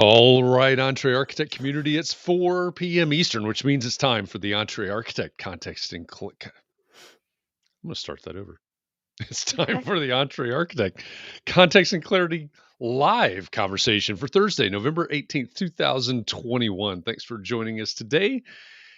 All right, Entree Architect community, it's 4 p.m. Eastern, which means it's time for the Entree Architect Context and I'm going to start that over. It's time Okay. for the Entree Architect Context and Clarity live conversation for Thursday, November 18th, 2021. Thanks for joining us today.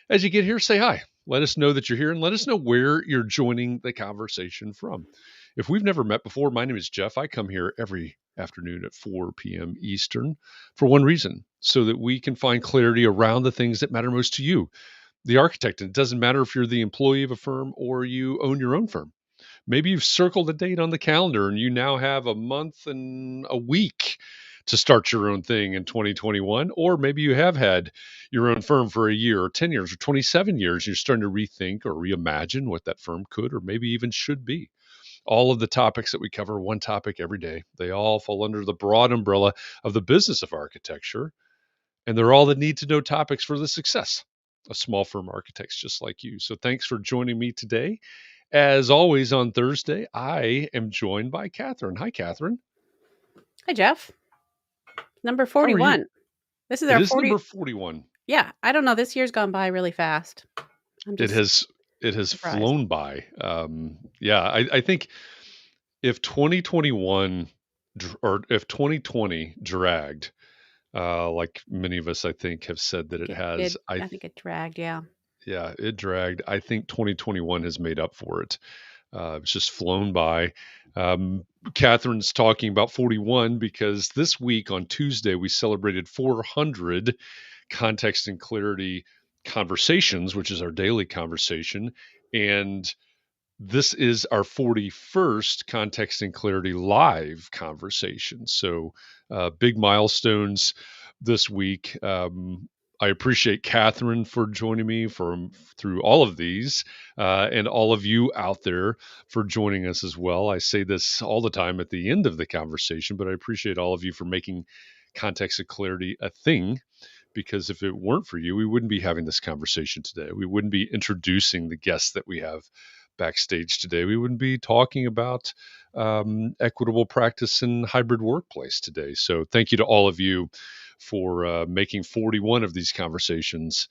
As you get here, say hi. Let us know that you're here and let us know where you're joining the conversation from. If we've never met before, my name is Jeff. I come here every afternoon at 4 p.m. Eastern for one reason, so that we can find clarity around the things that matter most to you, the architect. And it doesn't matter if you're the employee of a firm or you own your own firm. Maybe you've circled a date on the calendar and you now have a month and a week to start your own thing in 2021. Or maybe you have had your own firm for a year or 10 years or 27 years. You're starting to rethink or reimagine what that firm could or maybe even should be. All of the topics that we cover, one topic every day, they all fall under the broad umbrella of the business of architecture. And they're all the need to know topics for the success of small firm architects just like you. So thanks for joining me today. As always on Thursday, I am joined by Katharine. Hi, Katharine. Hi, Jeff. Number How are you? 41. This is It our is 40. number 41. Yeah, I don't know. This year's gone by really fast. I'm It just has surprised. flown by. I think if 2021 or if 2020 dragged, like many of us I think have said that it It has, did. I think it dragged. Yeah. yeah, it dragged. I think 2021 has made up for it. It's just flown by. Katharine's talking about 41 because this week on Tuesday, we celebrated 400 context and clarity conversations, which is our daily conversation. And this is our 41st context and clarity live conversation. So, big milestones this week. I appreciate Katharine for joining me through all of these, and all of you out there for joining us as well. I say this all the time at the end of the conversation, but I appreciate all of you for making context and clarity a thing. Because if it weren't for you, we wouldn't be having this conversation today. We wouldn't be introducing the guests that we have backstage today. We wouldn't be talking about equitable practice and hybrid workplace today. So thank you to all of you for making 41 of these conversations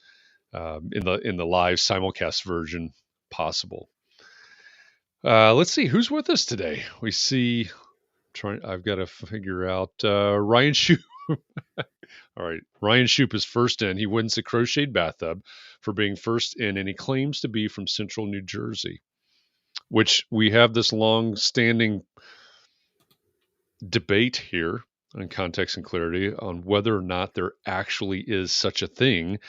in the live simulcast version possible. Let's see who's with us today. We see. I've got to figure out Ryan Shoup. All right, Ryan Shoup is first in. He wins the crocheted bathtub for being first in, and he claims to be from Central New Jersey, which we have this long-standing debate here on context and clarity on whether or not there actually is such a thing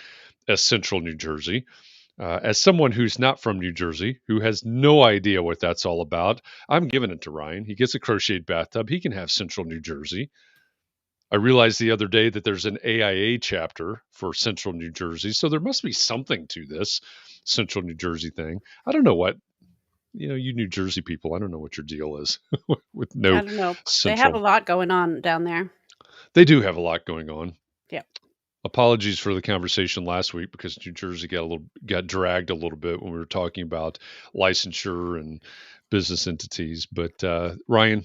as Central New Jersey. As someone who's not from New Jersey, who has no idea what that's all about, I'm giving it to Ryan. He gets a crocheted bathtub. He can have Central New Jersey. I realized the other day that there's an AIA chapter for Central New Jersey, so there must be something to this Central New Jersey thing. I don't know what, you New Jersey people, I don't know what your deal is with I no don't know. They have a Central. lot going on down there. They do have a lot going on. Yeah. Apologies for the conversation last week because New Jersey got dragged a little bit when we were talking about licensure and business entities. But Ryan,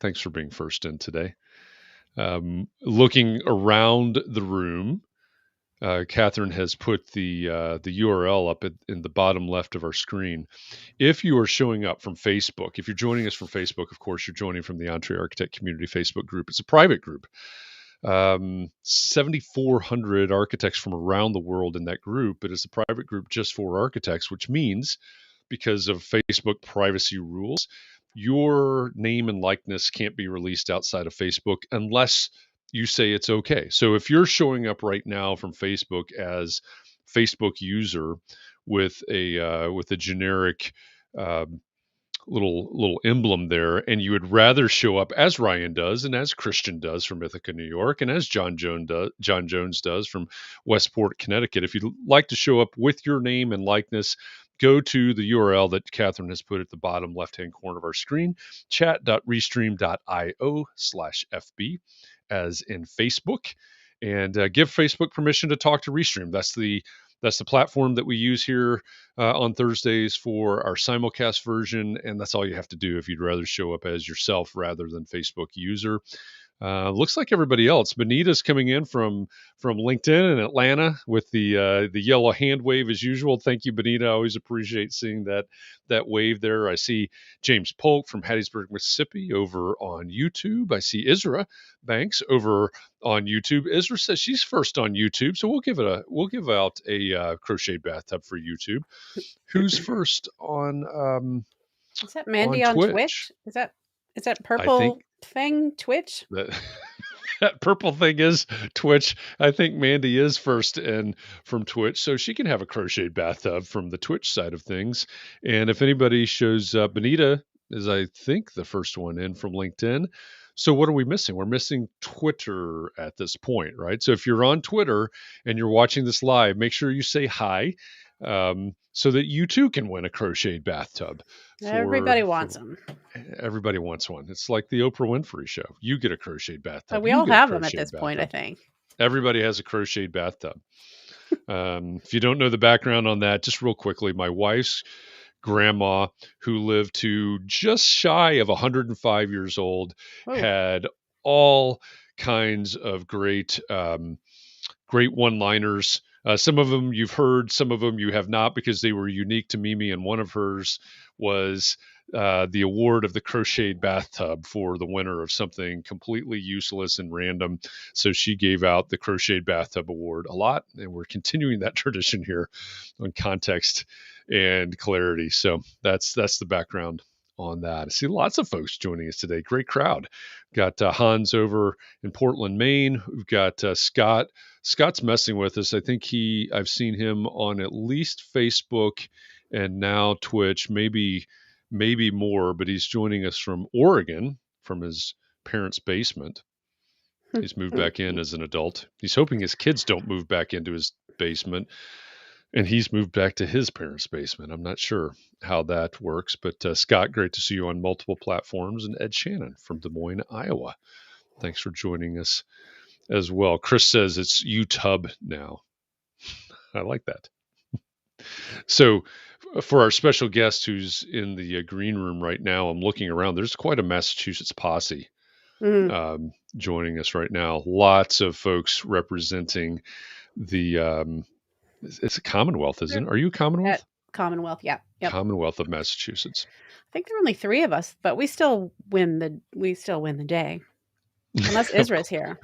thanks for being first in today. Looking around the room, Katharine has put the URL up in the bottom left of our screen. If you are showing up from Facebook, if you're joining us from Facebook, of course, you're joining from the Entree Architect Community Facebook group. It's a private group. 7,400 architects from around the world in that group, but it's a private group just for architects, which means because of Facebook privacy rules, your name and likeness can't be released outside of Facebook unless you say it's okay. So if you're showing up right now from Facebook as Facebook user with a generic little emblem there, and you would rather show up as Ryan does and as Christian does from Ithaca, New York, and as John Jones does from Westport, Connecticut. If you'd like to show up with your name and likeness, go to the URL that Katharine has put at the bottom left-hand corner of our screen, chat.restream.io/FB, as in Facebook, and give Facebook permission to talk to Restream. That's the platform that we use here on Thursdays for our simulcast version, and that's all you have to do if you'd rather show up as yourself rather than Facebook user. Looks like everybody else. Benita's coming in from LinkedIn in Atlanta with the yellow hand wave as usual. Thank you, Benita. I always appreciate seeing that wave there. I see James Polk from Hattiesburg, Mississippi over on YouTube. I see Isra Banks over on YouTube. Isra says she's first on YouTube, so we'll give out a crocheted bathtub for YouTube. Who's first on Is that Mandy on Twitch? Is that purple thing Twitch? That purple thing is Twitch. I think Mandy is first in from Twitch, so she can have a crocheted bathtub from the Twitch side of things. And if anybody shows up, Benita is, I think, the first one in from LinkedIn. So what are we missing? We're missing Twitter at this point, right? So if you're on Twitter and you're watching this live, make sure you say hi, so that you too can win a crocheted bathtub. Everybody wants them. Everybody wants one. It's like the Oprah Winfrey show. You get a crocheted bathtub. But we all have them at this point, I think. Everybody has a crocheted bathtub. If you don't know the background on that, just real quickly, my wife's grandma, who lived to just shy of 105 years old, had all kinds of great one-liners. Some of them you've heard, some of them you have not, because they were unique to Mimi. And one of hers was the award of the crocheted bathtub for the winner of something completely useless and random. So she gave out the crocheted bathtub award a lot, and we're continuing that tradition here on Context and Clarity. So that's the background on that. I see lots of folks joining us today. Great crowd. Got Hans over in Portland, Maine. We've got Scott. Scott's messing with us. I think I've seen him on at least Facebook and now Twitch, maybe more, but he's joining us from Oregon, from his parents' basement. He's moved back in as an adult. He's hoping his kids don't move back into his basement, and he's moved back to his parents' basement. I'm not sure how that works, but Scott, great to see you on multiple platforms. And Ed Shannon from Des Moines, Iowa. Thanks for joining us as well. Chris says it's YouTube now. I like that. So for our special guest who's in the green room right now, I'm looking around. There's quite a Massachusetts posse joining us right now. Lots of folks representing the it's a Commonwealth, isn't it? Are you a Commonwealth? Commonwealth, yeah. Yep. Commonwealth of Massachusetts. I think there are only 3 of us, but we still win the day. Unless Isra's here.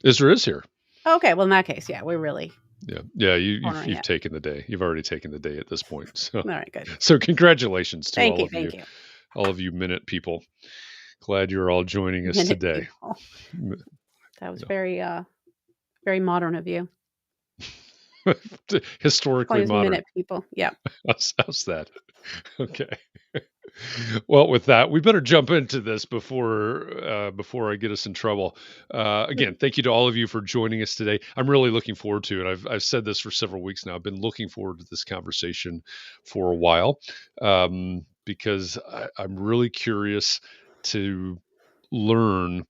Isra is here. Okay, well in that case, yeah, we're really. Yeah. You've taken the day. You've already taken the day at this point. So, all right, good. So congratulations to thank you. All of you Minute people. Glad you're all joining us today. People. That was very modern of you. Historically modern. Minute people. Yeah. How's that? Okay. Well, with that, we better jump into this before I get us in trouble. Again, thank you to all of you for joining us today. I'm really looking forward to it. I've said this for several weeks now. I've been looking forward to this conversation for a while, because I'm really curious to learn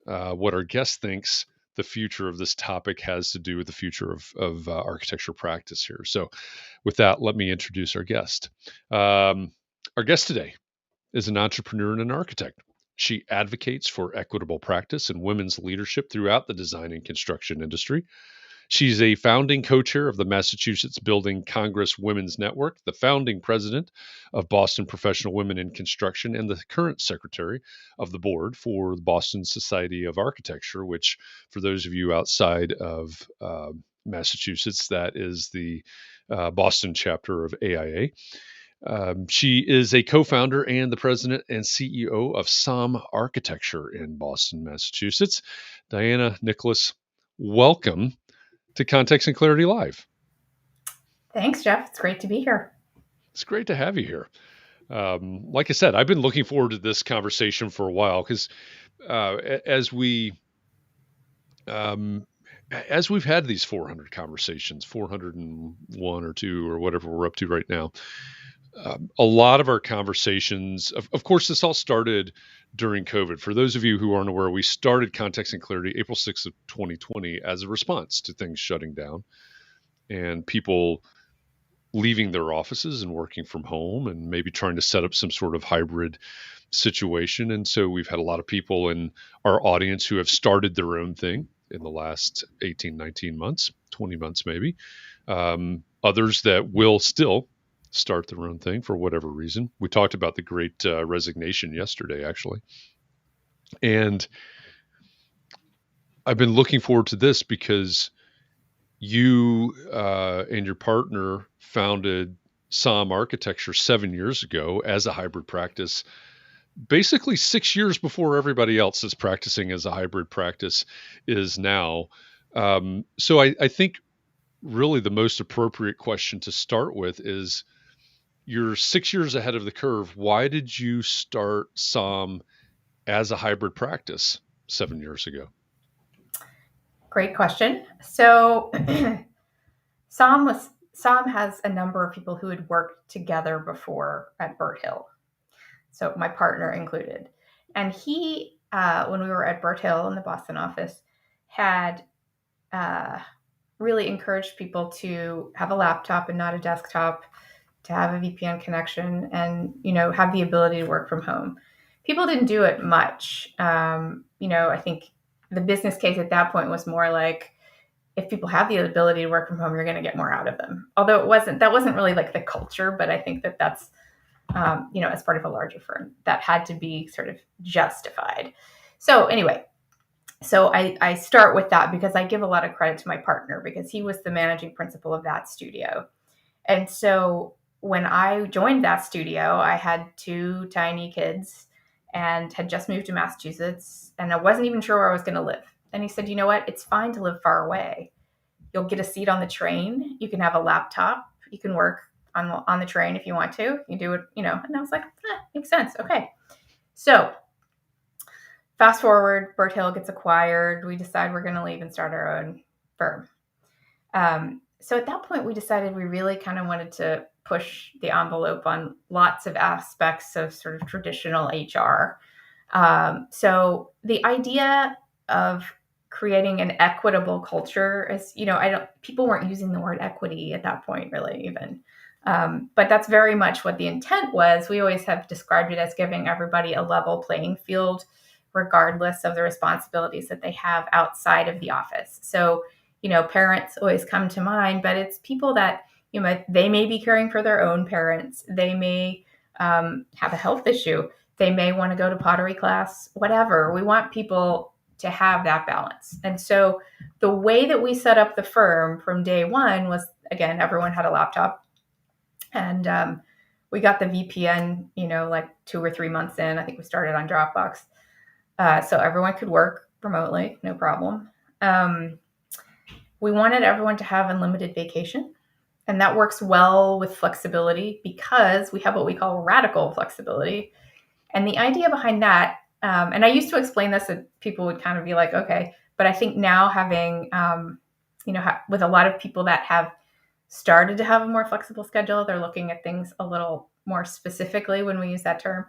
what our guest thinks the future of this topic has to do with the future of architecture practice here. So with that, let me introduce our guest. Our guest today is an entrepreneur and an architect. She advocates for equitable practice and women's leadership throughout the design and construction industry. She's a founding co-chair of the Massachusetts Building Congress Women's Network, the founding president of Boston Professional Women in Construction, and the current secretary of the board for the Boston Society of Architecture, which, for those of you outside of Massachusetts, that is the Boston chapter of AIA. She is a co-founder and the president and CEO of Saam Architecture in Boston, Massachusetts. Diana Nicklaus, welcome to Context and Clarity Live. Thanks, Jeff. It's great to be here. It's great to have you here. Like I said, I've been looking forward to this conversation for a while because as we've had these 400 conversations, 401 or 2 or whatever we're up to right now, a lot of our conversations, of course, this all started during COVID. For those of you who aren't aware, we started Context and Clarity April 6th of 2020 as a response to things shutting down and people leaving their offices and working from home and maybe trying to set up some sort of hybrid situation. And so we've had a lot of people in our audience who have started their own thing in the last 18, 19 months, 20 months maybe. Others that will still start their own thing for whatever reason. We talked about the great resignation yesterday, actually. And I've been looking forward to this because you and your partner founded Saam Architecture 7 years ago as a hybrid practice, basically 6 years before everybody else is practicing as a hybrid practice is now. So I think really the most appropriate question to start with is, you're 6 years ahead of the curve. Why did you start Saam as a hybrid practice 7 years ago? Great question. So Saam has a number of people who had worked together before at Burt Hill. So my partner included. And he, when we were at Burt Hill in the Boston office, had really encouraged people to have a laptop and not a desktop, to have a VPN connection, and, have the ability to work from home. People didn't do it much. I think the business case at that point was more like, if people have the ability to work from home, you're going to get more out of them. Although that wasn't really like the culture, but I think that's, as part of a larger firm, that had to be sort of justified. So anyway, I start with that because I give a lot of credit to my partner, because he was the managing principal of that studio. And so when I joined that studio, I had 2 tiny kids and had just moved to Massachusetts, and I wasn't even sure where I was going to live. And he said, you know what? It's fine to live far away. You'll get a seat on the train. You can have a laptop. You can work on the train if you want to. You do it, And I was like, makes sense. Okay. So fast forward, Burt Hill gets acquired. We decide we're going to leave and start our own firm. So at that point, we decided we really kind of wanted to push the envelope on lots of aspects of sort of traditional HR. So the idea of creating an equitable culture is, people weren't using the word equity at that point, really, even. But that's very much what the intent was. We always have described it as giving everybody a level playing field, regardless of the responsibilities that they have outside of the office. So, parents always come to mind, but it's people that, they may be caring for their own parents. They may have a health issue. They may want to go to pottery class, whatever. We want people to have that balance. And so the way that we set up the firm from day one was, again, everyone had a laptop. And we got the VPN, like 2 or 3 months in. I think we started on Dropbox. So everyone could work remotely, no problem. We wanted everyone to have unlimited vacation. And that works well with flexibility because we have what we call radical flexibility. And the idea behind that, and I used to explain this, and people would kind of be like, okay, but I think now having, with a lot of people that have started to have a more flexible schedule, they're looking at things a little more specifically when we use that term.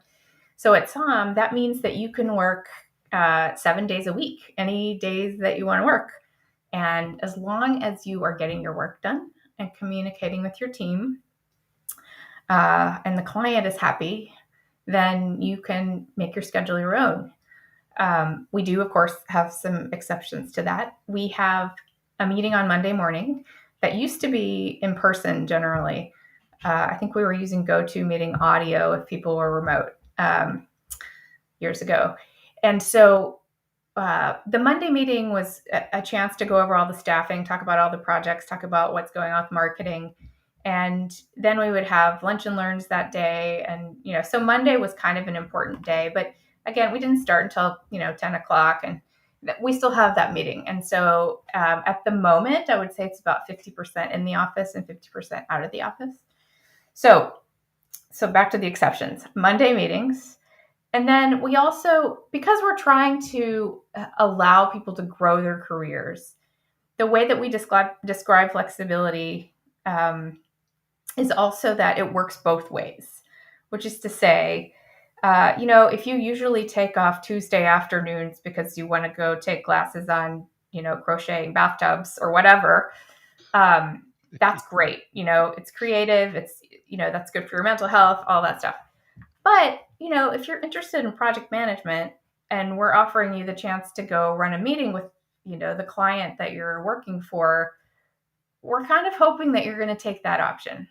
So at Saam, that means that you can work 7 days a week, any days that you want to work. And as long as you are getting your work done and communicating with your team, and the client is happy, then you can make your schedule your own. We do, of course, have some exceptions to that. We have a meeting on Monday morning that used to be in person generally. I think we were using GoToMeeting audio if people were remote years ago. And so the Monday meeting was a chance to go over all the staffing, talk about all the projects, talk about what's going on with marketing. And then we would have lunch and learns that day. And, so Monday was kind of an important day. But again, we didn't start until, 10 o'clock. And we still have that meeting. And so at the moment, I would say it's about 50% in the office and 50% out of the office. So back to the exceptions. Monday meetings. And then we also, because we're trying to allow people to grow their careers, the way that we describe flexibility is also that it works both ways, which is to say, if you usually take off Tuesday afternoons because you want to go take classes on, crocheting bathtubs or whatever, that's great. It's creative. It's, that's good for your mental health, all that stuff. But, if you're interested in project management and we're offering you the chance to go run a meeting with, the client that you're working for, we're kind of hoping that you're going to take that option.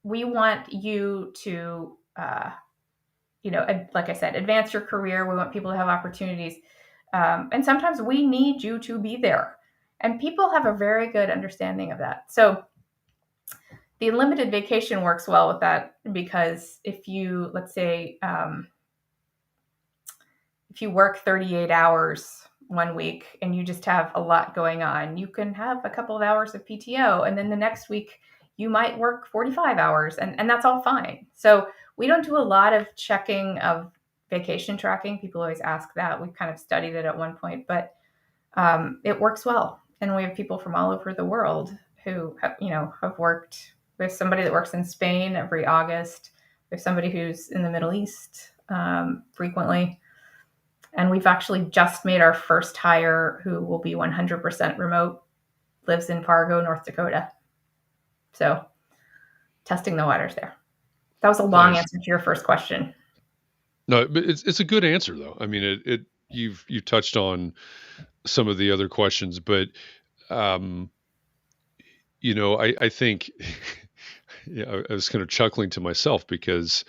We want you to, like I said, advance your career. We want people to have opportunities. And sometimes we need you to be there. And people have a very good understanding of that. So the unlimited vacation works well with that, because if you, let's say, if you work 38 hours one week and you just have a lot going on, you can have a couple of hours of PTO. And then the next week you might work 45 hours and that's all fine. So we don't do a lot of checking of vacation tracking. People always ask that. We kind of studied it at one point, but it works well. And we have people from all over the world who have worked. We have somebody that works in Spain every August. We have somebody who's in the Middle East frequently. And we've actually just made our first hire who will be 100% remote, lives in Fargo, North Dakota. So testing the waters there. That was a long answer to your first question. No, but it's a good answer though. I mean, you've touched on some of the other questions, but I think I was kind of chuckling to myself because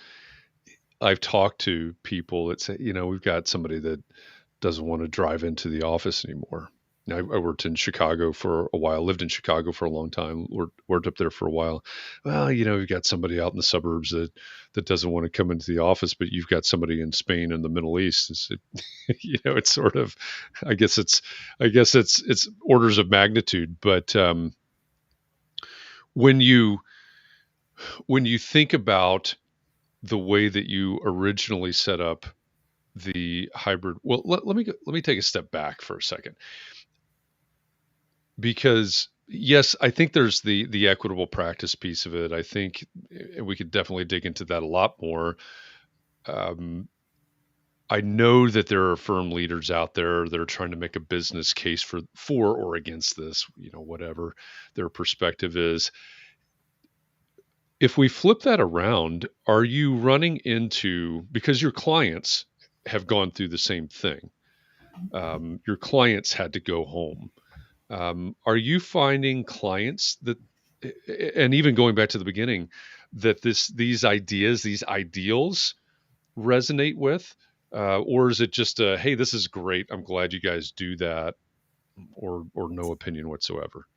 I've talked to people that say, we've got somebody that doesn't want to drive into the office anymore. I worked in Chicago for a while, lived in Chicago for a long time, worked up there for a while. Well, you've got somebody out in the suburbs that doesn't want to come into the office, but you've got somebody in Spain and the Middle East. It's sort of, I guess it's orders of magnitude. But when you think about the way that you originally set up the hybrid, well, let me take a step back for a second. Because yes, I think there's the equitable practice piece of it. I think we could definitely dig into that a lot more. I know that there are firm leaders out there that are trying to make a business case for or against this, whatever their perspective is. If we flip that around, are you running into, because your clients have gone through the same thing, your clients had to go home. Are you finding clients that, and even going back to the beginning, that these ideas, these ideals resonate with, or is it just hey, this is great, I'm glad you guys do that, or no opinion whatsoever?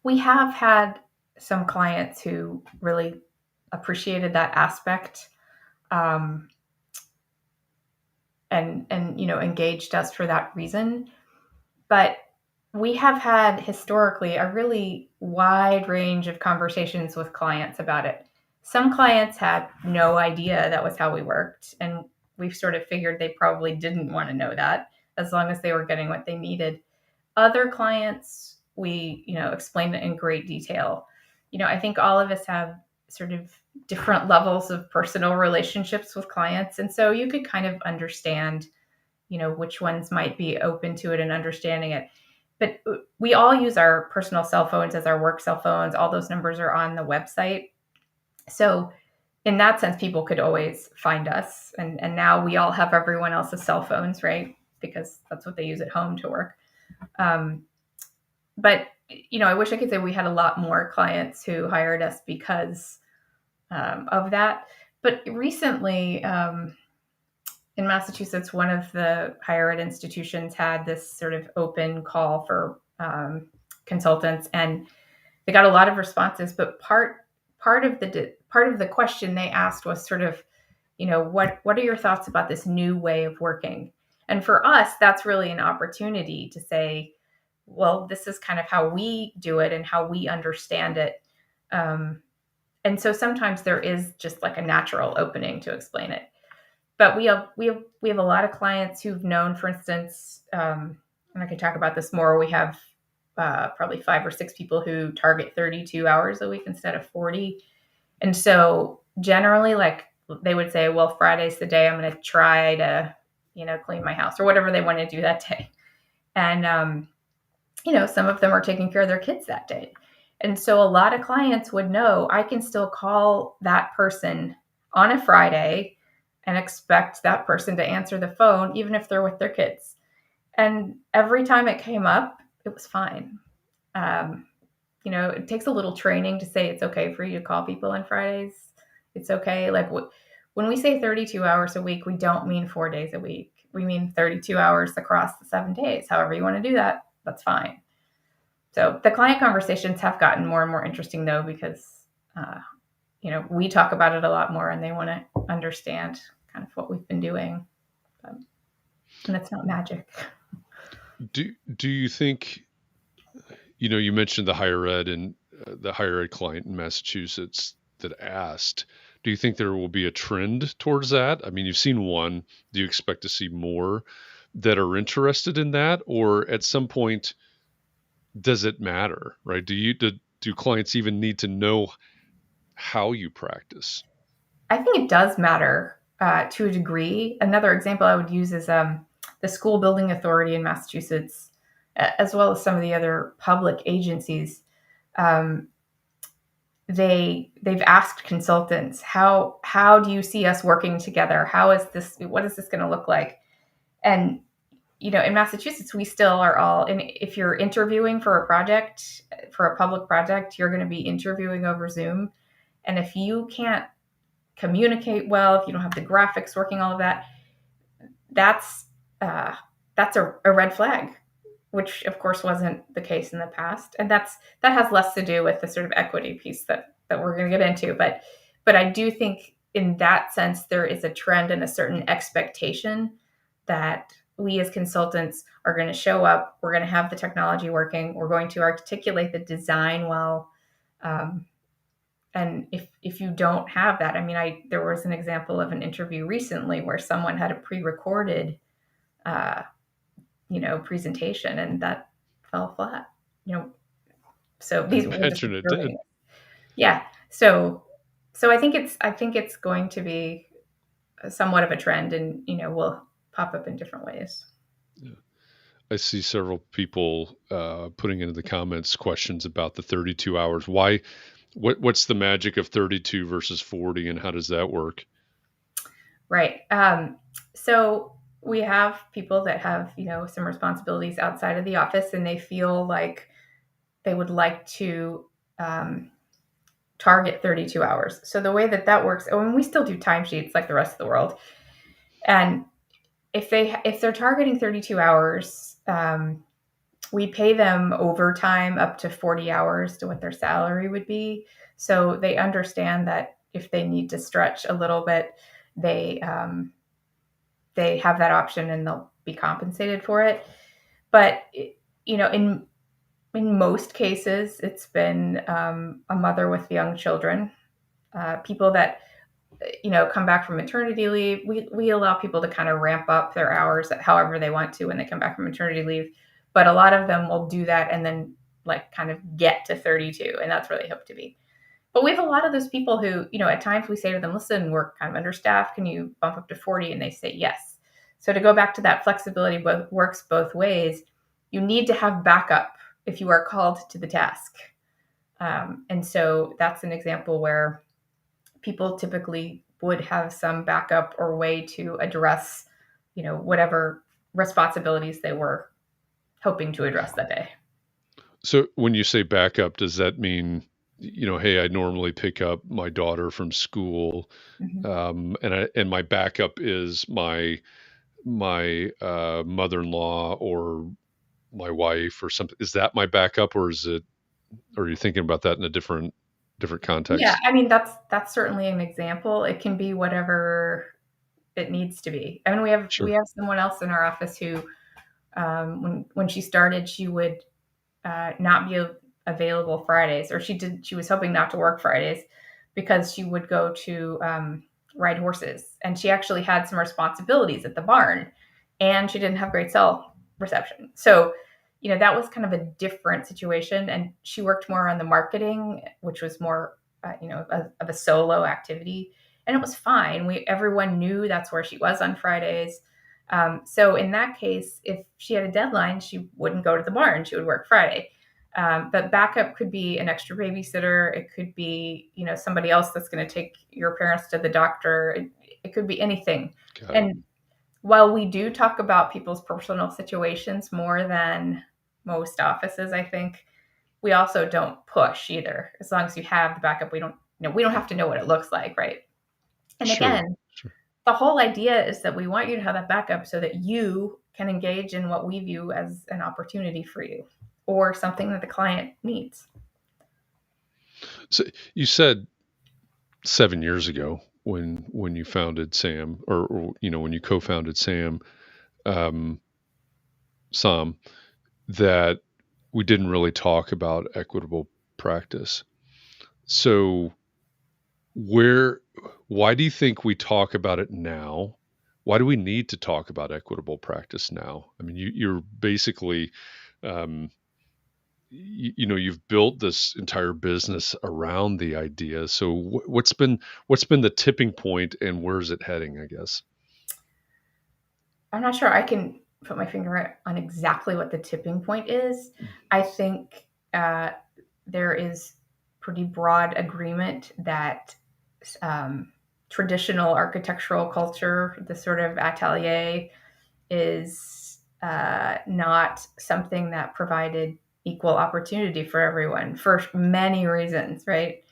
We have had some clients who really appreciated that aspect, and engaged us for that reason. But we have had historically a really wide range of conversations with clients about it. Some clients had no idea that was how we worked, and we've sort of figured they probably didn't want to know that, as long as they were getting what they needed. Other clients, we explained it in great detail. I think all of us have sort of different levels of personal relationships with clients, and so you could kind of understand which ones might be open to it and understanding it. But we all use our personal cell phones as our work cell phones. All those numbers are on the website. So in that sense, people could always find us. And now we all have everyone else's cell phones, right? Because that's what they use at home to work. But, I wish I could say we had a lot more clients who hired us because of that. But recently, in Massachusetts, one of the higher ed institutions had this sort of open call for consultants, and they got a lot of responses. But part of the question they asked was sort of, what are your thoughts about this new way of working? And for us, that's really an opportunity to say, well, this is kind of how we do it and how we understand it. And so sometimes there is just like a natural opening to explain it. But we have a lot of clients who've known, for instance, and I could talk about this more. We have probably 5 or 6 people who target 32 hours a week instead of 40. And so generally, like, they would say, well, Friday's the day I'm going to try to, clean my house or whatever they want to do that day. And, some of them are taking care of their kids that day. And so a lot of clients would know I can still call that person on a Friday and expect that person to answer the phone, even if they're with their kids. And every time it came up, it was fine. It takes a little training to say it's okay for you to call people on Fridays. It's okay. Like when we say 32 hours a week, we don't mean 4 days a week. We mean 32 hours across the 7 days. However you want to do that, that's fine. So the client conversations have gotten more and more interesting, though, because we talk about it a lot more, and they want to understand kind of what we've been doing. And it's not magic. Do you think, you mentioned the higher ed and the higher ed client in Massachusetts that asked, do you think there will be a trend towards that? I mean, you've seen one. Do you expect to see more that are interested in that? Or at some point, does it matter, right? Do clients even need to know how you practice? I think it does matter to a degree. Another example I would use is the School Building Authority in Massachusetts, as well as some of the other public agencies. They've asked consultants, how do you see us working together? What is this going to look like? And in Massachusetts, we still are all, and if you're interviewing for a project, for a public project, you're going to be interviewing over Zoom. And if you can't communicate well, if you don't have the graphics working, all of that, that's a red flag, which of course wasn't the case in the past. And that has less to do with the sort of equity piece that we're going to get into. But I do think in that sense, there is a trend and a certain expectation that we as consultants are going to show up, we're going to have the technology working, we're going to articulate the design well. And if you don't have that, I mean, there was an example of an interview recently where someone had a pre-recorded, presentation, and that fell flat. So these were just Imagine it did. Yeah. So I think it's going to be somewhat of a trend, and will pop up in different ways. Yeah. I see several people putting into the comments questions about the 32 hours. Why? What's the magic of 32 versus 40, and how does that work? Right. So we have people that have, some responsibilities outside of the office, and they feel like they would like to target 32 hours. So the way that works, and we still do timesheets like the rest of the world. And if they're targeting 32 hours, we pay them overtime up to 40 hours to what their salary would be. So they understand that if they need to stretch a little bit, they have that option, and they'll be compensated for it. But in most cases, it's been a mother with young children, people that come back from maternity leave. We allow people to kind of ramp up their hours however they want to when they come back from maternity leave. But a lot of them will do that and then kind of get to 32, and that's where they hope to be. But we have a lot of those people who, at times we say to them, listen, we're kind of understaffed. Can you bump up to 40? And they say yes. So to go back to that flexibility works both ways. You need to have backup if you are called to the task. And so that's an example where people typically would have some backup or way to address, whatever responsibilities they were hoping to address that day. So when you say backup, does that mean, hey, I normally pick up my daughter from school, and my backup is my mother-in-law or my wife or something? Is that my backup, or are you thinking about that in a different context? Yeah, I mean, that's certainly an example. It can be whatever it needs to be. I mean, we have someone else in our office who, when she started, she would not be available Fridays, or she was hoping not to work Fridays because she would go to ride horses, and she actually had some responsibilities at the barn, and she didn't have great cell reception. So, that was kind of a different situation, and she worked more on the marketing, which was more, of a solo activity, and it was fine. Everyone knew that's where she was on Fridays. So in that case, if she had a deadline, she wouldn't go to the barn. She would work Friday. But backup could be an extra babysitter. It could be, somebody else that's going to take your parents to the doctor. It could be anything. Got it. And while we do talk about people's personal situations more than most offices, I think we also don't push either. As long as you have the backup, we don't have to know what it looks like, right? And Sure. again, the whole idea is that we want you to have that backup so that you can engage in what we view as an opportunity for you or something that the client needs. So you said 7 years ago when you founded SAM, or when you co-founded SAM, saam, that we didn't really talk about equitable practice. So why do you think we talk about it now? Why do we need to talk about equitable practice now? I mean, you're basically, you've built this entire business around the idea. So what's been the tipping point, and where's it heading, I guess? I'm not sure I can put my finger on exactly what the tipping point is. I think there is pretty broad agreement that traditional architectural culture, the sort of atelier, is not something that provided equal opportunity for everyone for many reasons, right?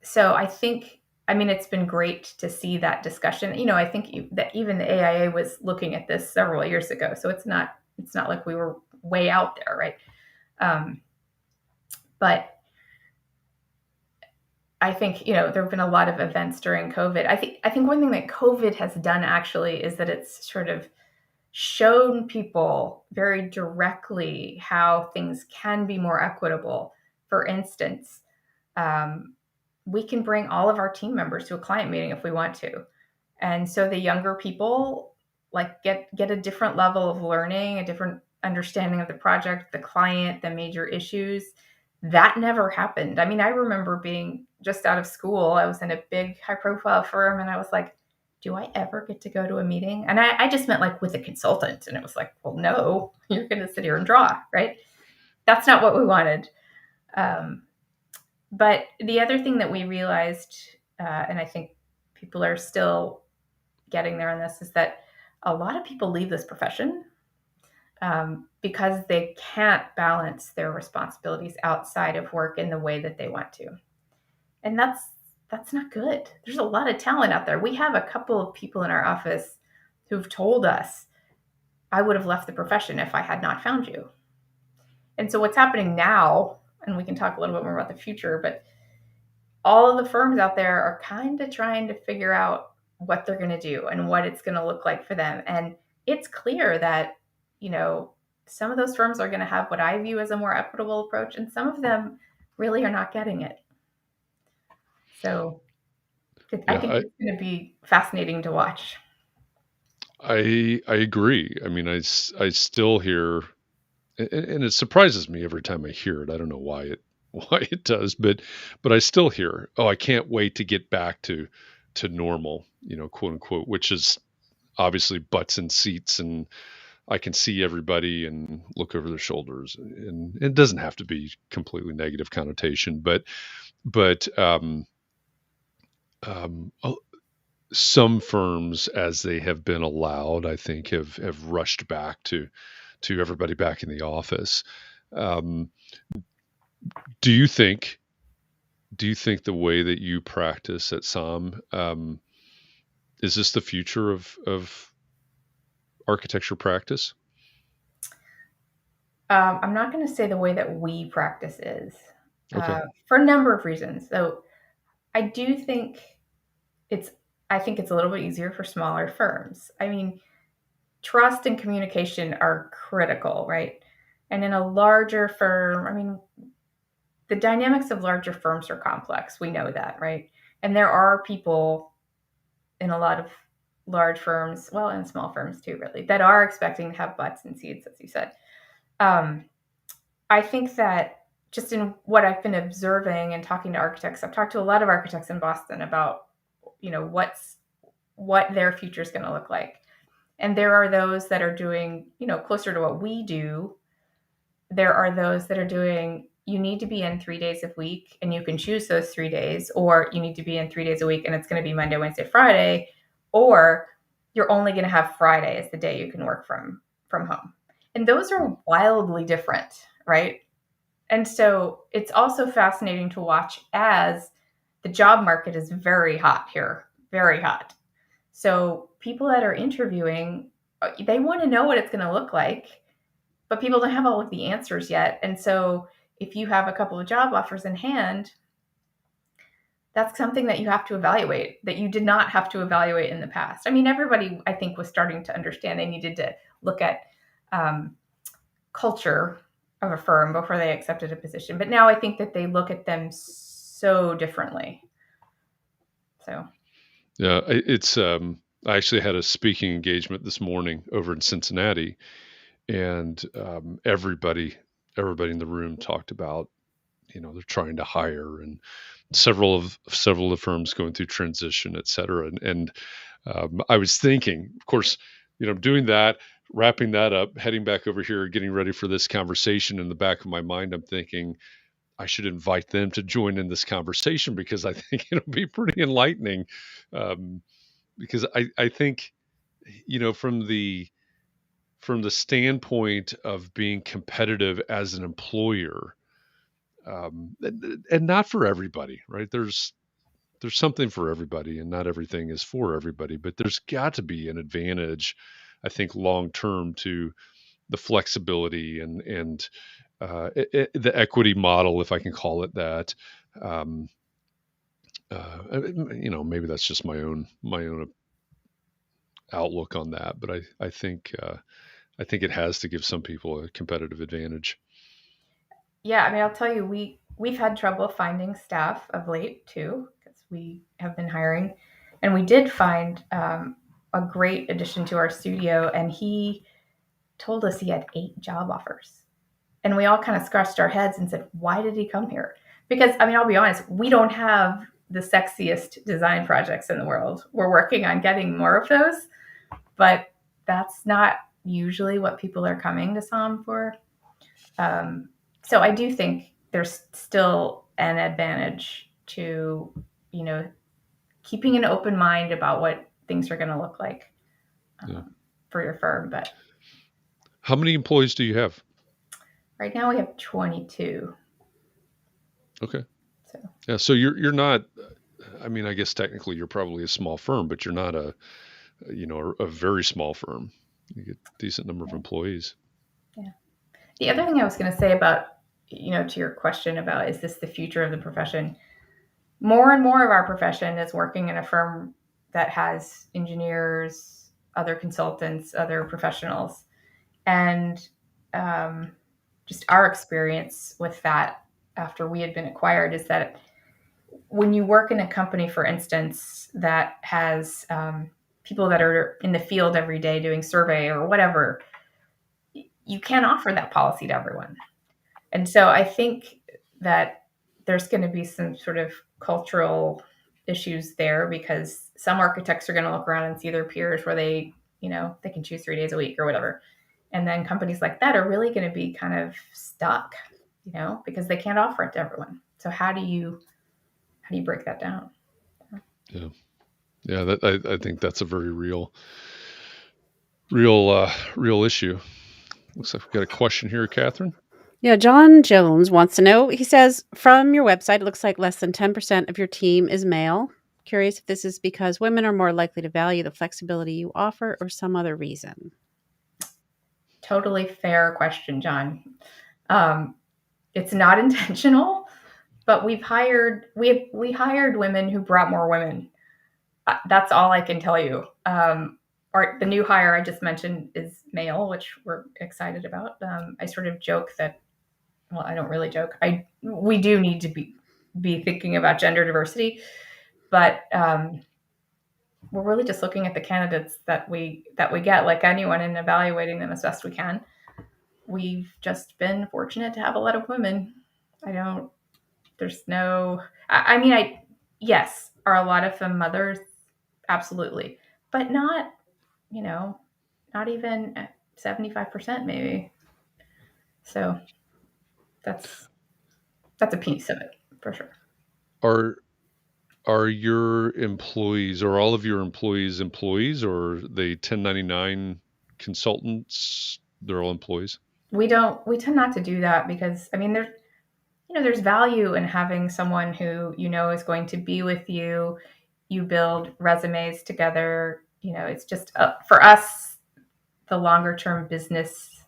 So I think, it's been great to see that discussion. I think that even the AIA was looking at this several years ago, so it's not like we were way out there, right? But I think, there have been a lot of events during COVID. I think one thing that COVID has done actually is that it's sort of shown people very directly how things can be more equitable. For instance, we can bring all of our team members to a client meeting if we want to. And so the younger people get a different level of learning, a different understanding of the project, the client, the major issues. That never happened. I remember being just out of school. I was in a big high profile firm and I was like, do I ever get to go to a meeting? And I just meant like with a consultant. And it was like, well, no, you're going to sit here and draw, right? That's not what we wanted. But the other thing that we realized, and I think people are still getting there on this, is that a lot of people leave this profession because they can't balance their responsibilities outside of work in the way that they want to. And that's not good. There's a lot of talent out there. We have a couple of people in our office who've told us, I would have left the profession if I had not found you. And so what's happening now, and we can talk a little bit more about the future, but all of the firms out there are kind of trying to figure out what they're going to do and what it's going to look like for them. And it's clear that, some of those firms are going to have what I view as a more equitable approach, and some of them really are not getting it. So I think it's going to be fascinating to watch. I agree. I still hear, and it surprises me every time I hear it. I don't know why it does, but I still hear, oh, I can't wait to get back to normal, quote unquote, which is obviously butts in seats and I can see everybody and look over their shoulders, and it doesn't have to be completely negative connotation, but some firms, as they have been allowed, I think have rushed back to everybody back in the office. Do you think the way that you practice at saam, is this the future of architecture practice? I'm not going to say the way that we practice is, Okay. for a number of reasons. So I do think it's a little bit easier for smaller firms. Trust and communication are critical, right? And in a larger firm, the dynamics of larger firms are complex. We know that, right? And there are people in a lot of large firms, well, and small firms too, really, that are expecting to have butts in seats, as you said. I think that just in what I've been observing and talking to architects, I've talked to a lot of architects in Boston about, what their future is going to look like. And there are those that are doing, closer to what we do. There are those that are doing, you need to be in 3 days a week and you can choose those 3 days, or you need to be in 3 days a week and it's going to be Monday, Wednesday, Friday, or you're only going to have Friday as the day you can work from home. And those are wildly different, right? And so it's also fascinating to watch as the job market is very hot here, very hot. So people that are interviewing, they want to know what it's going to look like, but people don't have all of the answers yet. And so if you have a couple of job offers in hand, that's something that you have to evaluate that you did not have to evaluate in the past. I mean, everybody, I think, was starting to understand they needed to look at culture of a firm before they accepted a position. But now I think that they look at them so differently. So, yeah, it's, I actually had a speaking engagement this morning over in Cincinnati, and everybody in the room talked about, they're trying to hire, and several of the firms going through transition, et cetera. And I was thinking, of course, doing that, wrapping that up, heading back over here, getting ready for this conversation. In the back of my mind, I'm thinking I should invite them to join in this conversation, because I think it'll be pretty enlightening. Because I think, from the standpoint of being competitive as an employer, and not for everybody, right? There's something for everybody, and not everything is for everybody, but there's got to be an advantage, I think, long term, to the flexibility and the equity model, if I can call it that. Maybe that's just my own outlook on that, but I think it has to give some people a competitive advantage. Yeah, I mean, I'll tell you, we've had trouble finding staff of late too, because we have been hiring, and we did find a great addition to our studio, and he told us he had 8 job offers, and we all kind of scratched our heads and said, "Why did he come here?" Because I mean, I'll be honest, we don't have the sexiest design projects in the world. We're working on getting more of those, but that's not usually what people are coming to saam for. So I do think there's still an advantage to, keeping an open mind about what things are going to look like for your firm. But how many employees do you have? Right now we have 22. Okay. So you're not, I mean, I guess technically you're probably a small firm, but you're not a very small firm. You get a decent number of employees. Yeah. The other thing I was going to say about, to your question about, is this the future of the profession? More and more of our profession is working in a firm that has engineers, other consultants, other professionals. And just our experience with that after we had been acquired is that when you work in a company, for instance, that has people that are in the field every day doing survey or whatever, you can't offer that policy to everyone. And so I think that there's going to be some sort of cultural issues there, because some architects are going to look around and see their peers where they can choose 3 days a week or whatever. And then companies like that are really going to be kind of stuck, because they can't offer it to everyone. So how do you break that down? Yeah. I think that's a very real issue. Looks like we've got a question here, Katharine. Yeah, John Jones wants to know. He says, from your website, it looks like less than 10% of your team is male. Curious if this is because women are more likely to value the flexibility you offer, or some other reason. Totally fair question, John. It's not intentional, but we hired women who brought more women. That's all I can tell you. The new hire I just mentioned is male, which we're excited about. I sort of joke that, well, I don't really joke. We do need to be thinking about gender diversity, but we're really just looking at the candidates that we get, like anyone, and evaluating them as best we can. We've just been fortunate to have a lot of women. Yes, are a lot of them mothers? Absolutely. but not, not even 75% maybe. So that's a piece of it for sure. Are your employees, or all of your employees, or are they 1099 consultants? They're all employees? We tend not to do that because, I mean, there's value in having someone who is going to be with you. You build resumes together. It's just for us, the longer term business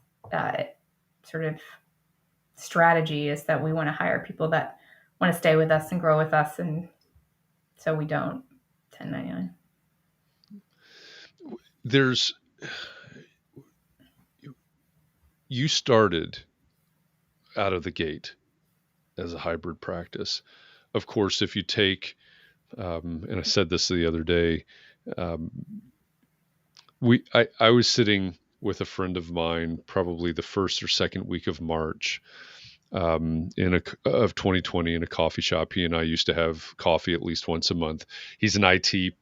sort of strategy is that we want to hire people that want to stay with us and grow with us, and so we don't 1099. You started out of the gate as a hybrid practice. Of course, if you take, and I said this the other day, I was sitting with a friend of mine, probably the first or second week of March, of 2020, in a coffee shop. He and I used to have coffee at least once a month. He's an IT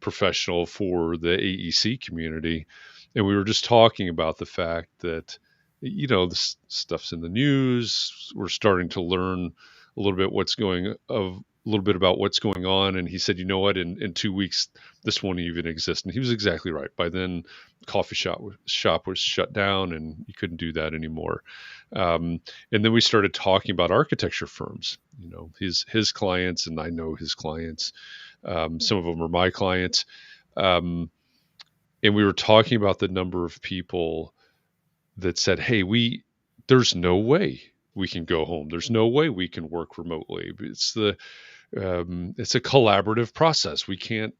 professional for the AEC community, and we were just talking about the fact that this stuff's in the news. We're starting to learn a little bit about what's going on. And he said, you know what, in 2 weeks, this won't even exist. And he was exactly right. By then, coffee shop was shut down and you couldn't do that anymore. And then we started talking about architecture firms, his clients, and I know his clients. Some of them are my clients. And we were talking about the number of people that said, hey, there's no way we can go home. There's no way we can work remotely. It's a collaborative process. We can't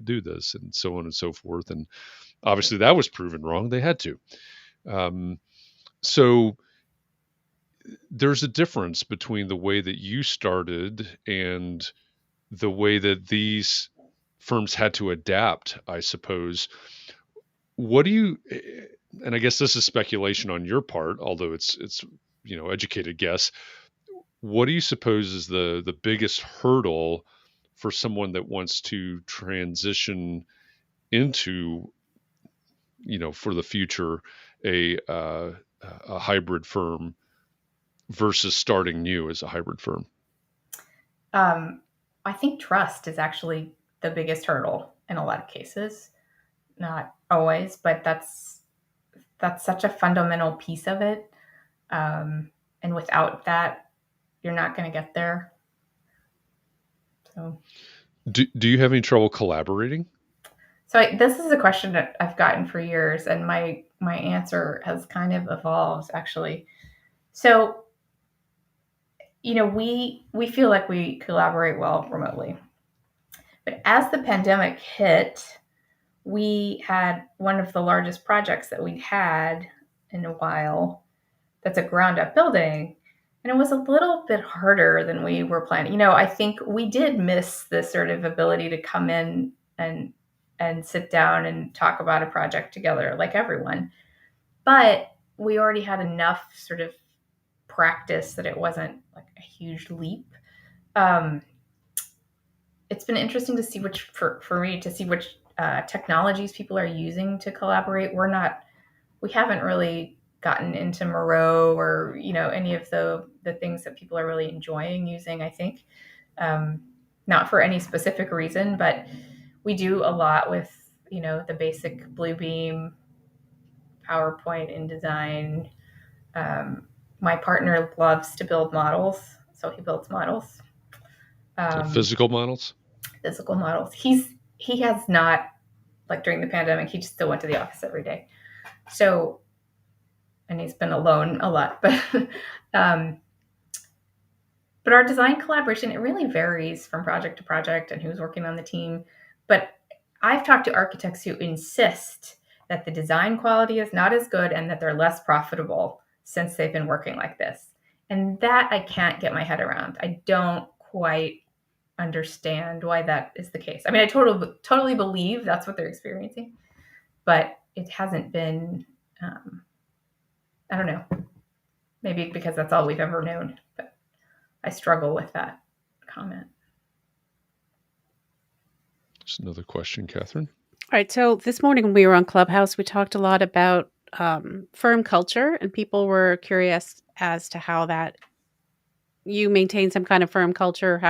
do this, and so on and so forth. And obviously that was proven wrong. They had to. So there's a difference between the way that you started and the way that these firms had to adapt, I suppose. And I guess this is speculation on your part, although it's educated guess. What do you suppose is the biggest hurdle for someone that wants to transition into, for the future, a hybrid firm versus starting new as a hybrid firm? I think trust is actually the biggest hurdle in a lot of cases. Not always, but that's such a fundamental piece of it. And without that, you're not going to get there. So, do you have any trouble collaborating? So this is a question that I've gotten for years, and my answer has kind of evolved actually. So, we feel like we collaborate well remotely, but as the pandemic hit, we had one of the largest projects that we'd had in a while. That's a ground up building. And it was a little bit harder than we were planning. I think we did miss the sort of ability to come in and sit down and talk about a project together like everyone. But we already had enough sort of practice that it wasn't like a huge leap. It's been interesting to see which technologies people are using to collaborate. We haven't really gotten into Moreau or any of the things that people are really enjoying using, I think. Not for any specific reason, but we do a lot with the basic Bluebeam, PowerPoint, InDesign. My partner loves to build models, so he builds models. Physical models? Physical models. He has not, like during the pandemic, he just still went to the office every day. So, and he's been alone a lot, but our design collaboration, it really varies from project to project and who's working on the team. But I've talked to architects who insist that the design quality is not as good and that they're less profitable since they've been working like this. And that I can't get my head around. I don't quite understand why that is the case. I mean, I totally believe that's what they're experiencing, but it hasn't been, I don't know, maybe because that's all we've ever known, but I struggle with that comment. Just another question, Katharine. All right. So this morning when we were on Clubhouse, we talked a lot about firm culture, and people were curious as to how that you maintain some kind of firm culture.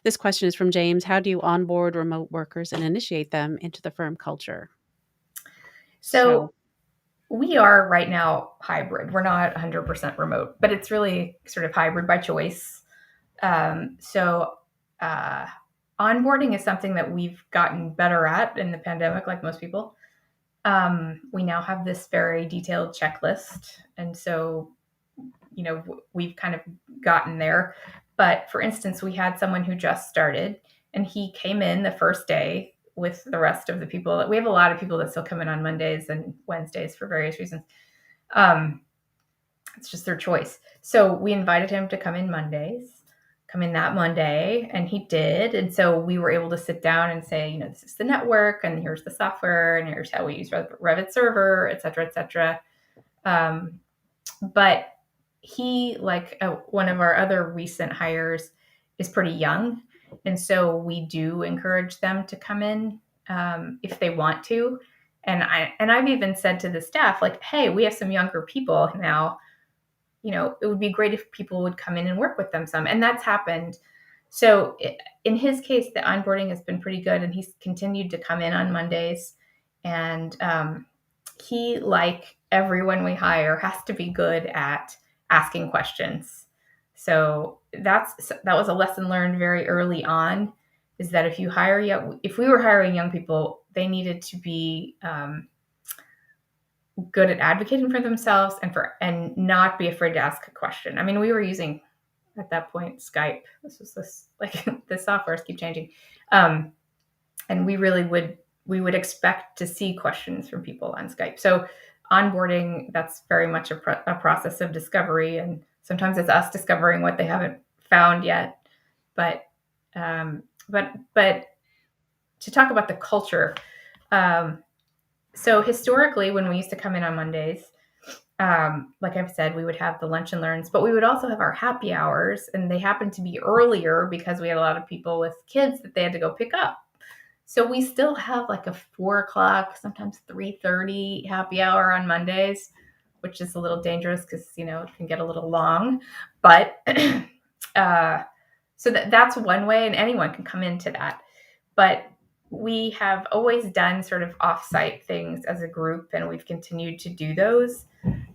This question is from James. How do you onboard remote workers and initiate them into the firm culture? So we are right now hybrid. We're not 100% remote, but it's really sort of hybrid by choice. So onboarding is something that we've gotten better at in the pandemic, like most people. We now have this very detailed checklist. And so, we've kind of gotten there. But for instance, we had someone who just started and he came in the first day with the rest of the people. We have a lot of people that still come in on Mondays and Wednesdays for various reasons. It's just their choice. So we invited him to come in that Monday, and he did. And so we were able to sit down and say, this is the network, and here's the software, and here's how we use Revit Server, et cetera, et cetera. But he, like one of our other recent hires, is pretty young. And so we do encourage them to come in if they want to. And I've even said to the staff, like, hey, we have some younger people now. It would be great if people would come in and work with them some. And that's happened. So in his case, the onboarding has been pretty good, and he's continued to come in on Mondays. And he, like everyone we hire, has to be good at asking questions. So that was a lesson learned very early on, is that if we were hiring young people, they needed to be good at advocating for themselves and not be afraid to ask a question. I mean, we were using at that point Skype. The softwares keep changing, and we would expect to see questions from people on Skype. So onboarding, that's very much a process of discovery, and sometimes it's us discovering what they haven't found yet. But to talk about the culture. So historically, when we used to come in on Mondays, like I've said, we would have the lunch and learns, but we would also have our happy hours, and they happened to be earlier because we had a lot of people with kids that they had to go pick up. So we still have like a 4:00, sometimes 3:30 happy hour on Mondays, which is a little dangerous because, it can get a little long. But so that's one way, and anyone can come into that. But we have always done sort of offsite things as a group, and we've continued to do those.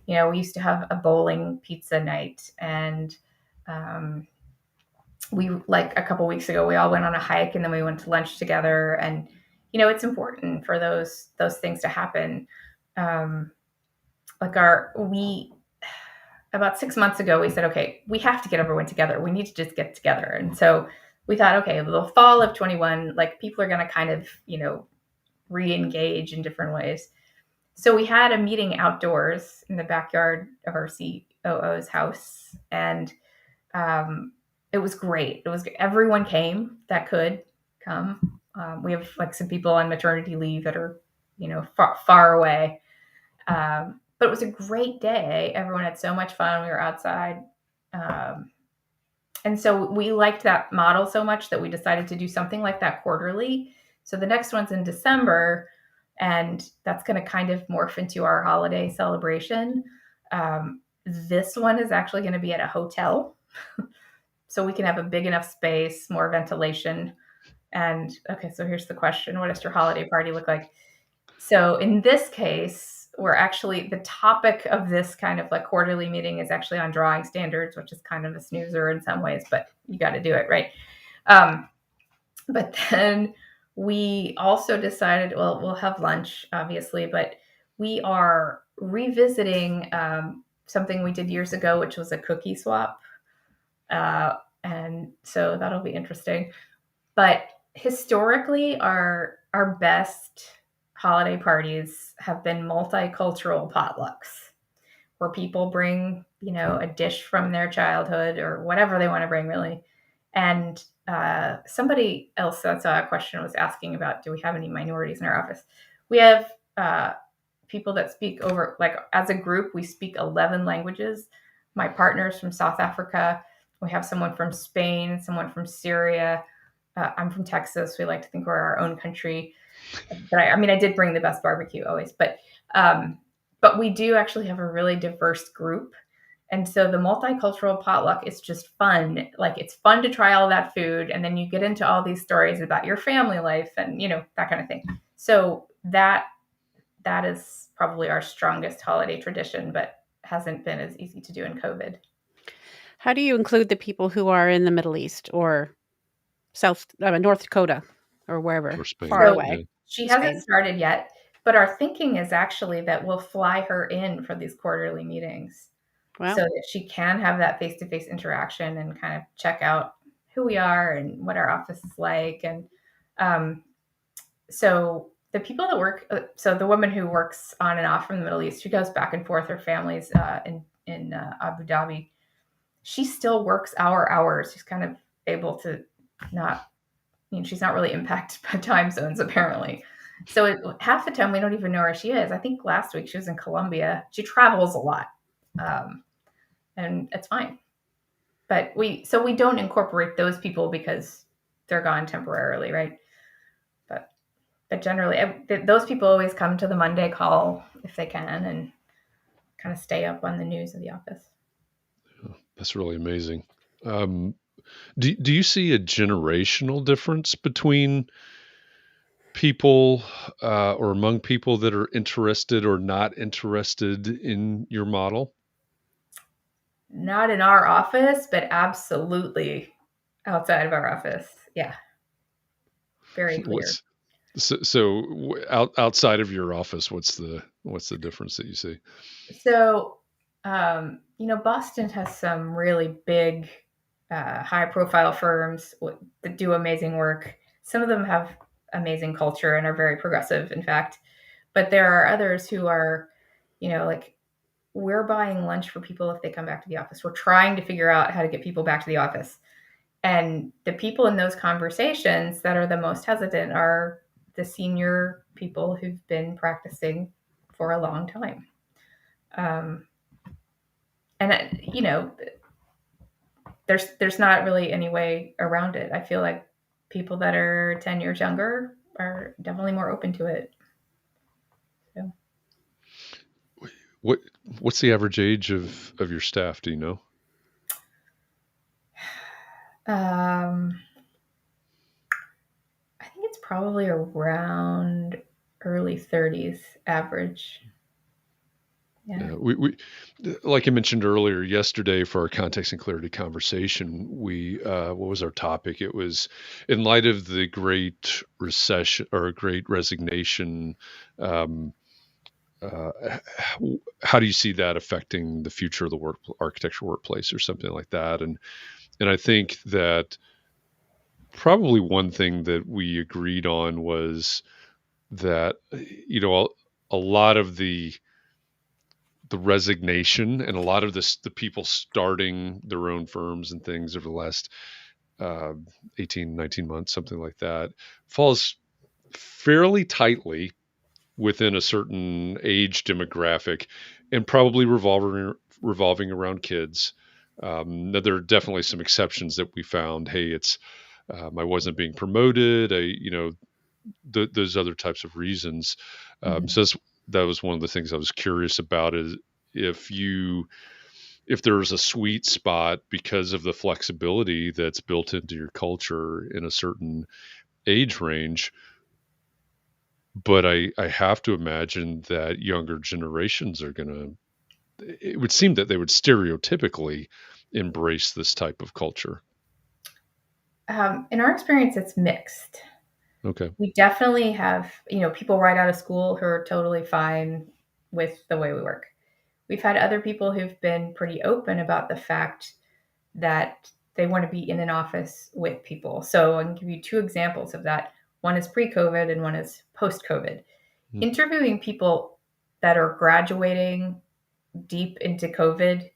We used to have a bowling pizza night, and we, like a couple weeks ago, we all went on a hike, and then we went to lunch together. And it's important for those things to happen. About 6 months ago, we said, okay, we have to get everyone together. We need to just get together. And so we thought, okay, the fall of 21, like, people are going to kind of, re-engage in different ways. So we had a meeting outdoors in the backyard of our COO's house, and it was great. Everyone came that could come. We have like some people on maternity leave that are, far away. But it was a great day. Everyone had so much fun. We were outside. And so we liked that model so much that we decided to do something like that quarterly. So the next one's in December, and that's going to kind of morph into our holiday celebration. This one is actually going to be at a hotel. So we can have a big enough space, more ventilation. And okay, so here's the question. What does your holiday party look like? So in this case, the topic of this kind of like quarterly meeting is actually on drawing standards, which is kind of a snoozer in some ways, but you got to do it, right? But then we also decided, well, we'll have lunch, obviously, but we are revisiting something we did years ago, which was a cookie swap. And so that'll be interesting. But historically, our best holiday parties have been multicultural potlucks, where people bring, a dish from their childhood or whatever they want to bring, really. And somebody else that saw a question was asking about, do we have any minorities in our office? We have people that speak over, like, as a group, we speak 11 languages. My partner's from South Africa. We have someone from Spain, someone from Syria. I'm from Texas. We like to think we're our own country. But I did bring the best barbecue always, but we do actually have a really diverse group. And so the multicultural potluck is just fun. Like, it's fun to try all that food. And then you get into all these stories about your family life and, that kind of thing. So that is probably our strongest holiday tradition, but hasn't been as easy to do in COVID. How do you include the people who are in the Middle East or North Dakota or wherever, far So away? she hasn't started yet, but our thinking is actually that we'll fly her in for these quarterly meetings. Wow. So that she can have that face-to-face interaction and kind of check out who we are and what our office is like. And so the people that work, so the woman who works on and off from the Middle East, she goes back and forth. Her family's in Abu Dhabi. She still works our hours. She's kind of able to she's not really impacted by time zones, apparently. So half the time we don't even know where she is. I think last week she was in Colombia. She travels a lot. And it's fine. But we don't incorporate those people because they're gone temporarily, right? But generally, those people always come to the Monday call if they can and kind of stay up on the news of the office. That's really amazing. Do you see a generational difference between people or among people that are interested or not interested in your model? Not in our office, but absolutely outside of our office. Yeah. Very clear. So outside of your office, what's the difference that you see? So, Boston has some really big, high-profile firms that do amazing work. Some of them have amazing culture and are very progressive, in fact. But there are others who are, like, we're buying lunch for people if they come back to the office. We're trying to figure out how to get people back to the office. And the people in those conversations that are the most hesitant are the senior people who've been practicing for a long time. There's not really any way around it. I feel like people that are 10 years younger are definitely more open to it. So. What's the average age of your staff? Do you know? I think it's probably around early 30s average. Yeah, we like I mentioned earlier yesterday for our context and clarity conversation, what was our topic? It was in light of the Great Recession or Great Resignation. How do you see that affecting the future of the architecture workplace or something like that? And I think that probably one thing that we agreed on was that a lot of the resignation and a lot of the people starting their own firms and things over the last 18, 19 months, something like that, falls fairly tightly within a certain age demographic and probably revolving around kids. Now, there are definitely some exceptions that we found. Hey, it's I wasn't being promoted. Those other types of reasons. So that was one of the things I was curious about, is if there's a sweet spot because of the flexibility that's built into your culture in a certain age range. But I have to imagine that younger generations it would seem that they would stereotypically embrace this type of culture. In our experience, it's mixed. Okay. We definitely have, people right out of school who are totally fine with the way we work. We've had other people who've been pretty open about the fact that they want to be in an office with people. So I can give you two examples of that. One is pre-COVID and one is post-COVID. Interviewing people that are graduating deep into COVID,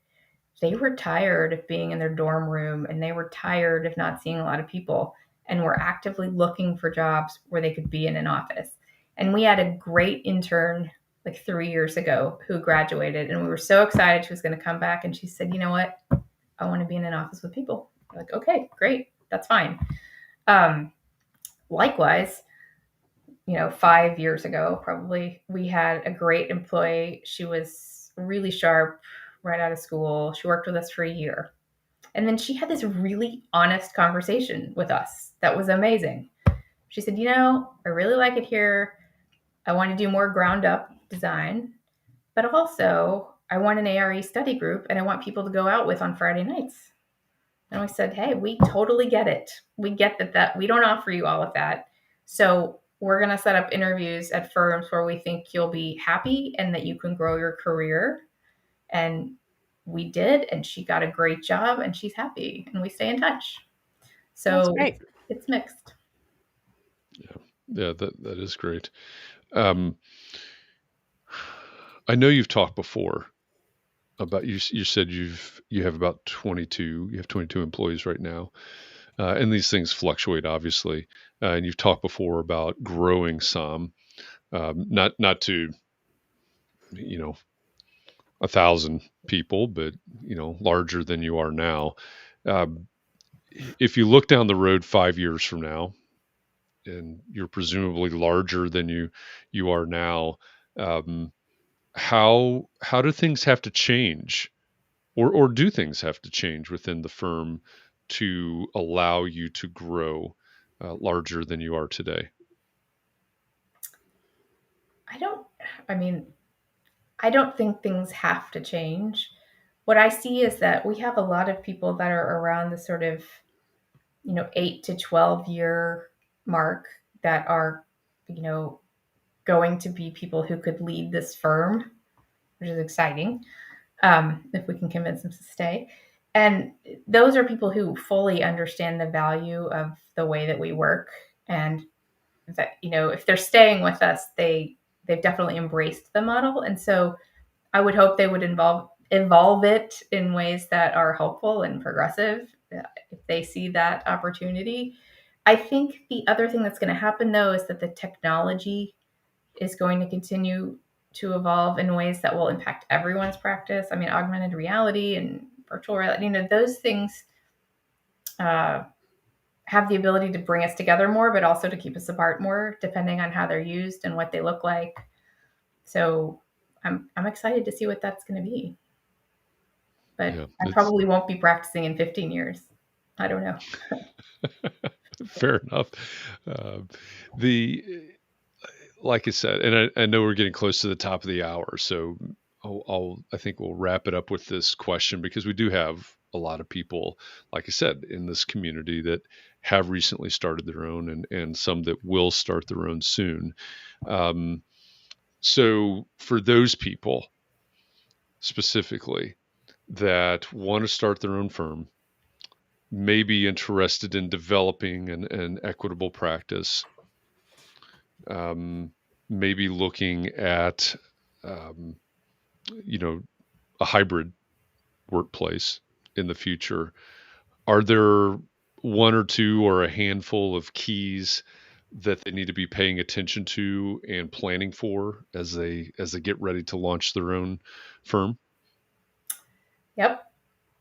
they were tired of being in their dorm room and they were tired of not seeing a lot of people and were actively looking for jobs where they could be in an office. And we had a great intern like 3 years ago who graduated, and we were so excited she was going to come back, and she said, you know what? I want to be in an office with people. I'm like, okay, great. That's fine. Likewise, 5 years ago, probably, we had a great employee. She was really sharp right out of school. She worked with us for a year. And then she had this really honest conversation with us that was amazing. She said, I really like it here. I want to do more ground up design, but also I want an ARE study group and I want people to go out with on Friday nights. And we said, hey, we totally get it. We get that we don't offer you all of that. So we're going to set up interviews at firms where we think you'll be happy and that you can grow your career. And we did, and she got a great job and she's happy and we stay in touch. So it's mixed. Yeah, that is great. I know you've talked before about, you said you have about 22 employees right now, and these things fluctuate, obviously, and you've talked before about growing saam, not to 1,000 people, but larger than you are now. If you look down the road 5 years from now, and you're presumably larger than you are now, how do things have to change, or do things have to change within the firm to allow you to grow larger than you are today? I don't think things have to change. What I see is that we have a lot of people that are around the sort of 8 to 12 year mark that are going to be people who could lead this firm, which is exciting, if we can convince them to stay. And those are people who fully understand the value of the way that we work, and that if they're staying with us, they've definitely embraced the model. And so I would hope they would evolve it in ways that are helpful and progressive if they see that opportunity. I think the other thing that's going to happen, though, is that the technology is going to continue to evolve in ways that will impact everyone's practice. I mean, augmented reality and virtual reality, those things have the ability to bring us together more, but also to keep us apart more, depending on how they're used and what they look like. So I'm excited to see what that's going to be. But yeah, I probably won't be practicing in 15 years. I don't know. Fair enough. Like I said, and I know we're getting close to the top of the hour, so I think we'll wrap it up with this question, because we do have a lot of people, like I said, in this community that have recently started their own, and some that will start their own soon. So for those people specifically that want to start their own firm, may be interested in developing an equitable practice, maybe looking at a hybrid workplace in the future, are there one or two or a handful of keys that they need to be paying attention to and planning for as they get ready to launch their own firm? Yep.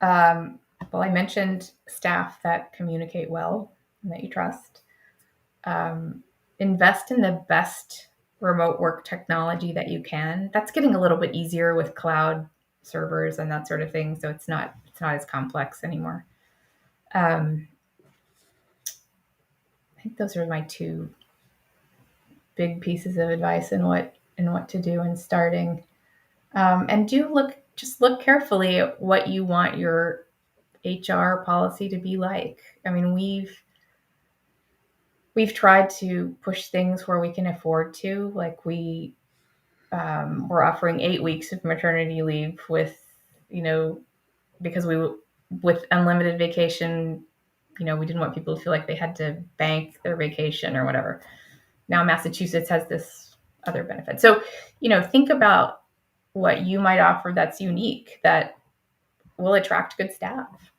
Well, I mentioned staff that communicate well and that you trust. Invest in the best remote work technology that you can. That's getting a little bit easier with cloud servers and that sort of thing, so it's not as complex anymore. I think those are my two big pieces of advice in what to do in starting. And just look carefully at what you want your HR policy to be like. I mean, we've tried to push things where we can afford to. Like we're offering 8 weeks of maternity leave with, because with unlimited vacation, we didn't want people to feel like they had to bank their vacation or whatever. Now Massachusetts has this other benefit. So, think about what you might offer that's unique, that will attract good staff.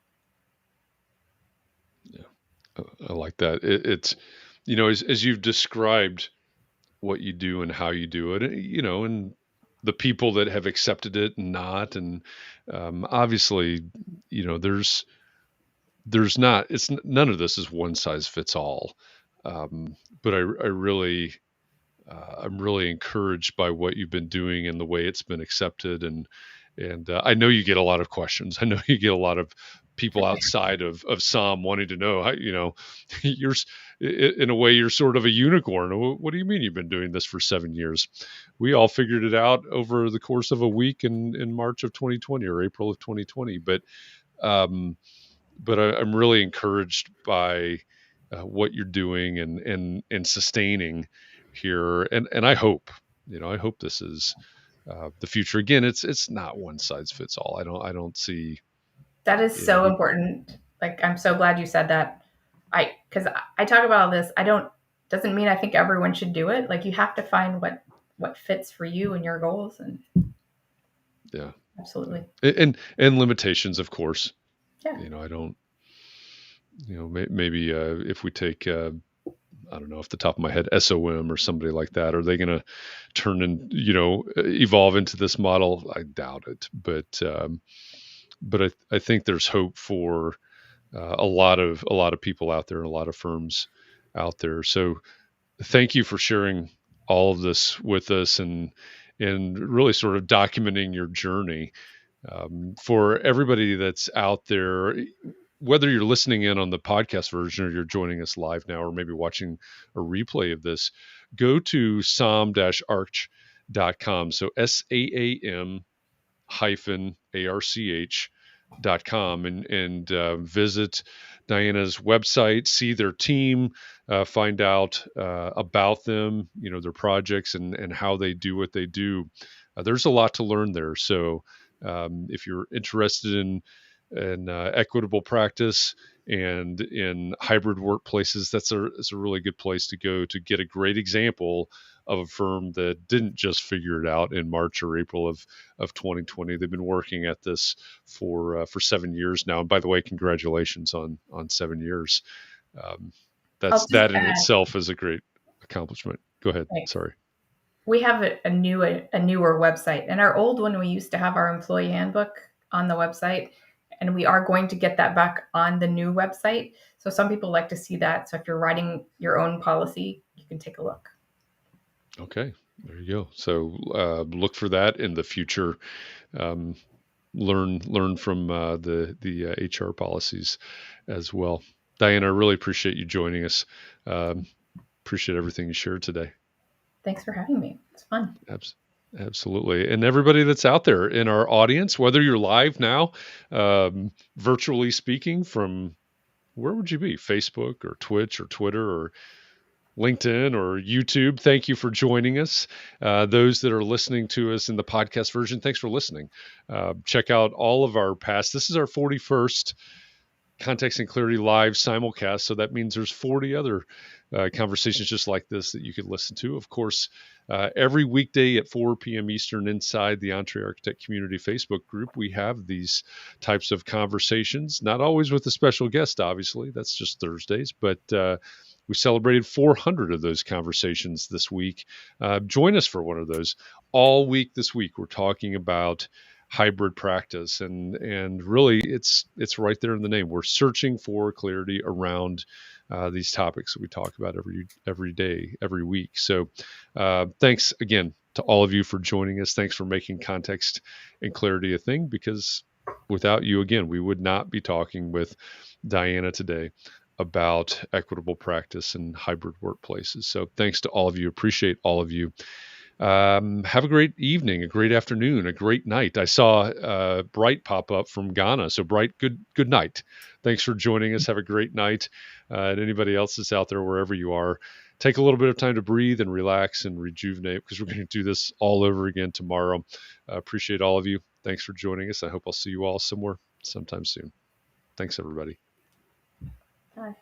Yeah, I like that. It's, as you've described what you do and how you do it, and the people that have accepted it and not, and obviously, there's not, none of this is one size fits all. But I really I'm really encouraged by what you've been doing and the way it's been accepted. And I know you get a lot of questions. I know you get a lot of people outside of saam wanting to know how, you're in a way, you're sort of a unicorn. What do you mean you've been doing this for 7 years? We all figured it out over the course of a week in March of 2020 or April of 2020. Um, I'm really encouraged by what you're doing and sustaining here. And I hope, I hope this is the future. Again, it's not one size fits all. I don't see. That is so important. Like, I'm so glad you said that. Because I talk about all this. Doesn't mean I think everyone should do it. Like, you have to find what fits for you and your goals. And yeah, absolutely. And limitations, of course. Yeah. I don't. Maybe if we take. I don't know, off the top of my head, SOM or somebody like that. Are they going to turn and, evolve into this model? I doubt it. But I think there's hope for a lot of people out there, and a lot of firms out there. So thank you for sharing all of this with us and really sort of documenting your journey. For everybody that's out there, whether you're listening in on the podcast version or you're joining us live now, or maybe watching a replay of this, go to saam-arch.com. So SAAM-ARCH.com and visit Diana's website, see their team, find out about them, their projects and how they do what they do. There's a lot to learn there. So if you're interested in equitable practice and in hybrid workplaces, that's a really good place to go to get a great example of a firm that didn't just figure it out in March or April of 2020. They've been working at this for 7 years now. And by the way, congratulations on 7 years. That in itself is a great accomplishment. Go ahead. Thanks. Sorry. We have a newer website, and our old one, we used to have our employee handbook on the website, and we are going to get that back on the new website. So some people like to see that. So if you're writing your own policy, you can take a look. Okay, there you go. So look for that in the future. Learn from the HR policies as well. Diana, I really appreciate you joining us. Appreciate everything you shared today. Thanks for having me. It's fun. Absolutely. And everybody that's out there in our audience, whether you're live now, virtually speaking, from where would you be? Facebook or Twitch or Twitter or LinkedIn or YouTube. Thank you for joining us. Those that are listening to us in the podcast version, thanks for listening. Check out all of our past. This is our 41st Context and Clarity Live simulcast. So that means there's 40 other conversations just like this that you could listen to. Of course, every weekday at 4 p.m. Eastern inside the EntreArchitect Community Facebook group, we have these types of conversations, not always with a special guest, obviously. That's just Thursdays, but we celebrated 400 of those conversations this week. Join us for one of those. All week this week, we're talking about hybrid practice, and really it's right there in the name. We're searching for clarity around these topics that we talk about every day, every week. So thanks again to all of you for joining us. Thanks for making context and clarity a thing, because without you, again, we would not be talking with Diana today about equitable practice and hybrid workplaces. So thanks to all of you. Appreciate all of you. Have a great evening, a great afternoon, a great night. I saw Bright pop up from Ghana. So Bright, good night. Thanks for joining us. Have a great night. And anybody else that's out there, wherever you are, take a little bit of time to breathe and relax and rejuvenate, because we're going to do this all over again tomorrow. Appreciate all of you. Thanks for joining us. I hope I'll see you all somewhere sometime soon. Thanks, everybody. Bye.